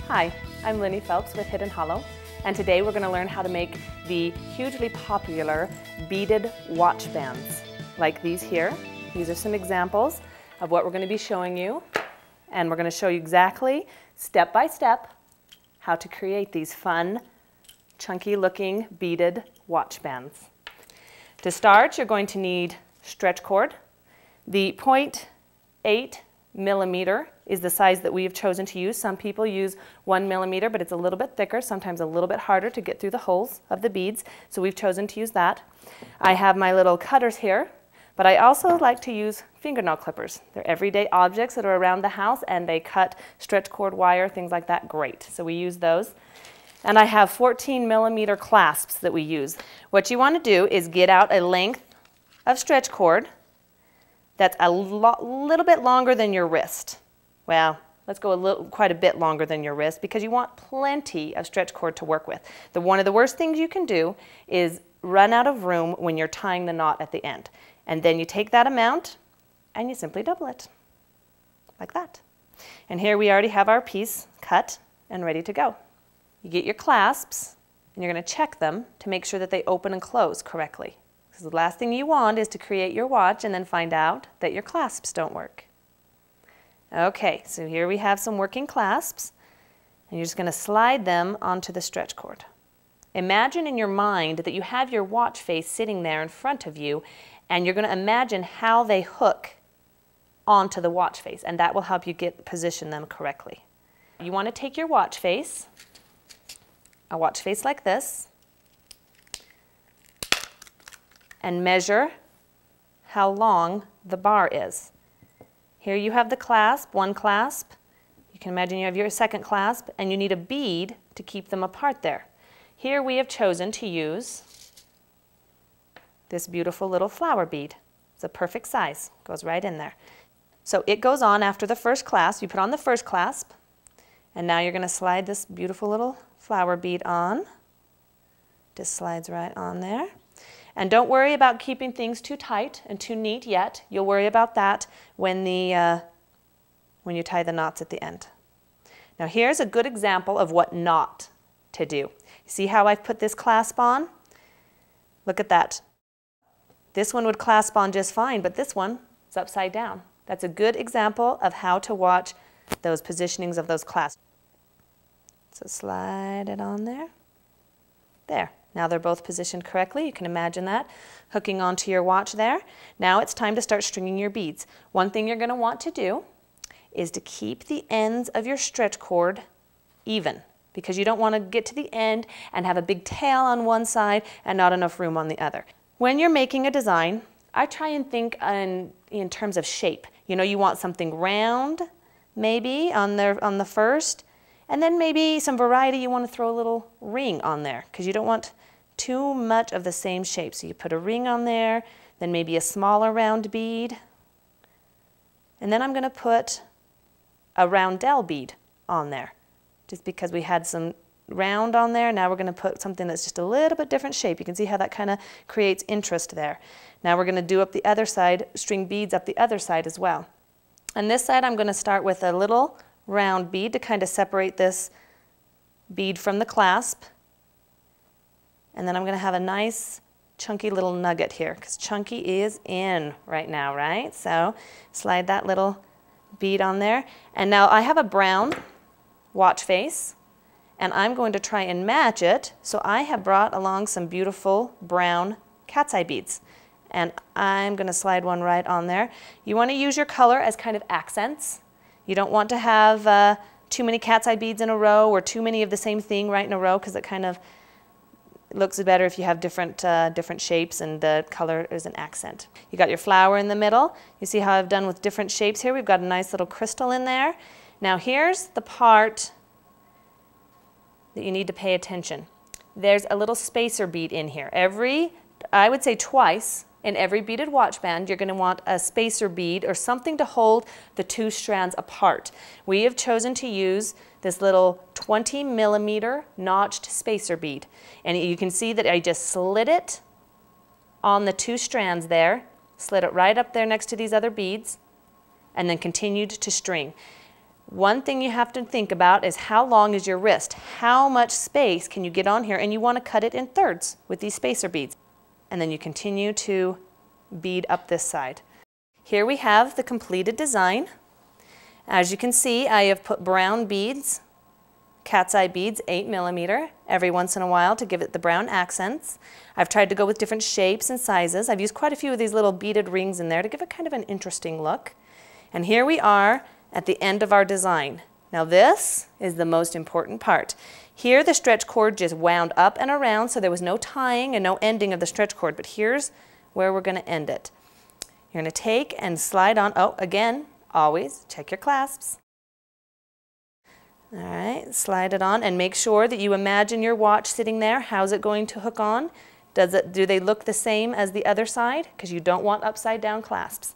Hi, I'm Linny Phelps with Hidden Hollow, and today we're going to learn how to make the hugely popular beaded watch bands like these here. These are some examples of what we're going to be showing you, and we're going to show you exactly, step by step, how to create these fun, chunky looking beaded watch bands. To start, you're going to need stretch cord. The 0.8 millimeter is the size that we have chosen to use. Some people use 1 millimeter, but it's a little bit thicker, sometimes a little bit harder to get through the holes of the beads, so we've chosen to use that. I have my little cutters here, but I also like to use fingernail clippers. They're everyday objects that are around the house, and they cut stretch cord wire, things like that, great. So we use those. And I have 14 millimeter clasps that we use. What you want to do is get out a length of stretch cord that's a little bit longer than your wrist. Well, let's go quite a bit longer than your wrist, because you want plenty of stretch cord to work with. One of the worst things you can do is run out of room when you're tying the knot at the end. And then you take that amount and you simply double it, like that. And here we already have our piece cut and ready to go. You get your clasps and you're going to check them to make sure that they open and close correctly. Because the last thing you want is to create your watch and then find out that your clasps don't work. Okay, so here we have some working clasps, and you're just going to slide them onto the stretch cord. Imagine in your mind that you have your watch face sitting there in front of you, and you're going to imagine how they hook onto the watch face, and that will help you position them correctly. You want to take your watch face, a watch face like this, and measure how long the bar is. Here you have the clasp, one clasp. You can imagine you have your second clasp, and you need a bead to keep them apart there. Here we have chosen to use this beautiful little flower bead. It's a perfect size, goes right in there. So it goes on after the first clasp. You put on the first clasp, and now you're going to slide this beautiful little flower bead on. Just slides right on there. And don't worry about keeping things too tight and too neat yet. You'll worry about that when you tie the knots at the end. Now here's a good example of what not to do. See how I've put this clasp on? Look at that. This one would clasp on just fine, but this one is upside down. That's a good example of how to watch those positionings of those clasps. So slide it on there. There. Now they're both positioned correctly. You can imagine that hooking onto your watch there. Now it's time to start stringing your beads. One thing you're going to want to do is to keep the ends of your stretch cord even, because you don't want to get to the end and have a big tail on one side and not enough room on the other. When you're making a design, I try and think in terms of shape. You know, you want something round maybe on the first, and then maybe some variety. You want to throw a little ring on there because you don't want too much of the same shape. So you put a ring on there, then maybe a smaller round bead. And then I'm going to put a roundel bead on there. Just because we had some round on there, now we're going to put something that's just a little bit different shape. You can see how that kind of creates interest there. Now we're going to do up the other side, string beads up the other side as well. On this side I'm going to start with a little round bead to kind of separate this bead from the clasp. And then I'm going to have a nice chunky little nugget here, because chunky is in right now, right? So slide that little bead on there. And now I have a brown watch face, and I'm going to try and match it. So I have brought along some beautiful brown cat's eye beads, and I'm going to slide one right on there. You want to use your color as kind of accents. You don't want to have too many cat's eye beads in a row or too many of the same thing right in a row, because it kind of looks better if you have different shapes and the color is an accent. You got your flower in the middle. You see how I've done with different shapes here? We've got a nice little crystal in there. Now here's the part that you need to pay attention. There's a little spacer bead in here. I would say twice in every beaded watch band, you're going to want a spacer bead or something to hold the two strands apart. We have chosen to use this little 20 millimeter notched spacer bead. And you can see that I just slid it on the two strands there, slid it right up there next to these other beads, and then continued to string. One thing you have to think about is how long is your wrist? How much space can you get on here? And you want to cut it in thirds with these spacer beads. And then you continue to bead up this side. Here we have the completed design. As you can see, I have put brown beads, cat's eye beads, 8mm, every once in a while to give it the brown accents. I've tried to go with different shapes and sizes. I've used quite a few of these little beaded rings in there to give it kind of an interesting look. And here we are at the end of our design. Now this is the most important part. Here the stretch cord just wound up and around, so there was no tying and no ending of the stretch cord, but here's where we're going to end it. You're going to take and slide on, oh, again, always check your clasps. All right, slide it on and make sure that you imagine your watch sitting there. How's it going to hook on? Do they look the same as the other side? Because you don't want upside down clasps.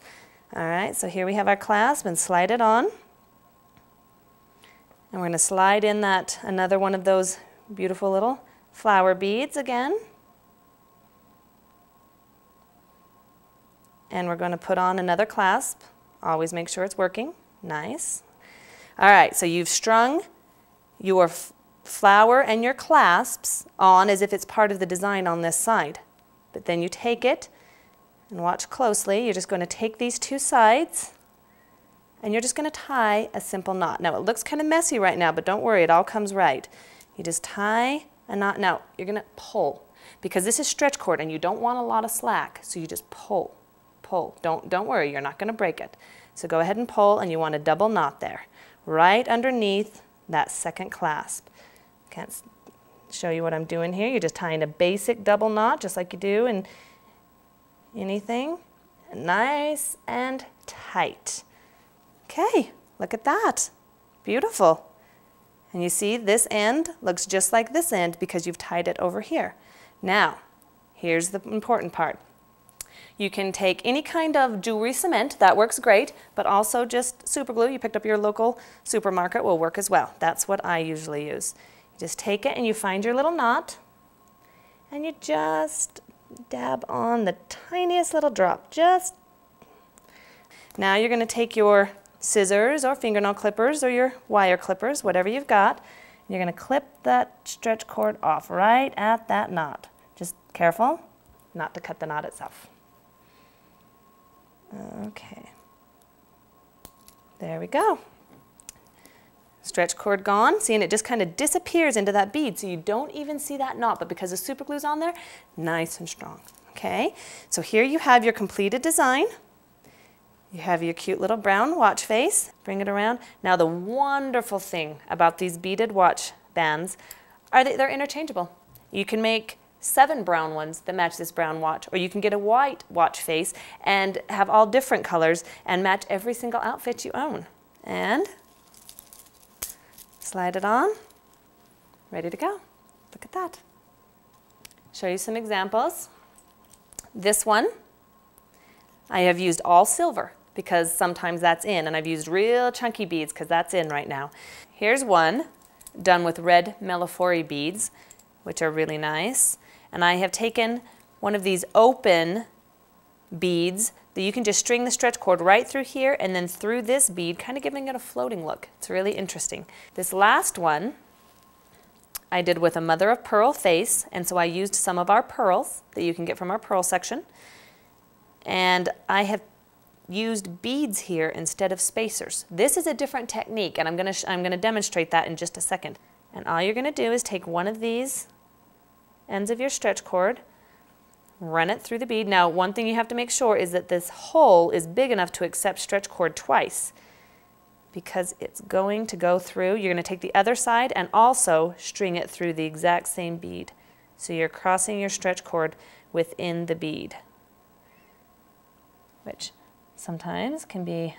All right, so here we have our clasp and slide it on. And we're going to slide in that another one of those beautiful little flower beads again. And we're going to put on another clasp. Always make sure it's working. Nice. All right, so you've strung your flower and your clasps on as if it's part of the design on this side. But then you take it, and watch closely, you're just going to take these two sides and you're just going to tie a simple knot. Now it looks kind of messy right now, but don't worry, it all comes right. You just tie a knot. Now you're going to pull, because this is stretch cord and you don't want a lot of slack, so you just pull, pull. Don't worry, you're not going to break it. So go ahead and pull, and you want a double knot there, right underneath that second clasp. Can't show you what I'm doing here. You're just tying a basic double knot, just like you do in anything. Nice and tight. Okay, look at that. Beautiful. And you see this end looks just like this end because you've tied it over here. Now, here's the important part. You can take any kind of jewelry cement, that works great, but also just super glue. You picked up your local supermarket will work as well. That's what I usually use. You just take it and you find your little knot and you just dab on the tiniest little drop. Now you're going to take your scissors or fingernail clippers or your wire clippers, whatever you've got, and you're going to clip that stretch cord off right at that knot. Just careful not to cut the knot itself. Okay, there we go. Stretch cord gone. See, and it just kind of disappears into that bead, so you don't even see that knot, but because the super glue's on there, nice and strong. Okay, so here you have your completed design. You have your cute little brown watch face. Bring it around. Now the wonderful thing about these beaded watch bands are they're interchangeable. You can make 7 brown ones that match this brown watch, or you can get a white watch face and have all different colors and match every single outfit you own. And slide it on, ready to go. Look at that. Show you some examples. This one, I have used all silver because sometimes that's in, and I've used real chunky beads because that's in right now. Here's one done with red Meliphori beads, which are really nice. And I have taken one of these open beads that you can just string the stretch cord right through here and then through this bead, kind of giving it a floating look. It's really interesting. This last one I did with a mother of pearl face, and so I used some of our pearls that you can get from our pearl section. And I have used beads here instead of spacers. This is a different technique, and I'm gonna demonstrate that in just a second. And all you're gonna do is take one of these ends of your stretch cord, run it through the bead. Now, one thing you have to make sure is that this hole is big enough to accept stretch cord twice, because it's going to go through. You're going to take the other side and also string it through the exact same bead. So you're crossing your stretch cord within the bead, which sometimes can be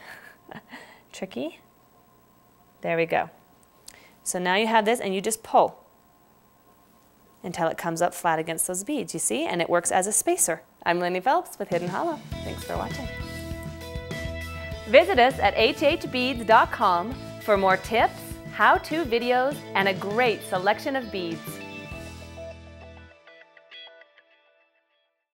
tricky. There we go. So now you have this, and you just pull until it comes up flat against those beads, you see? And it works as a spacer. I'm Lindy Phelps with Hidden Hollow. Thanks for watching. Visit us at hhbeads.com for more tips, how-to videos, and a great selection of beads.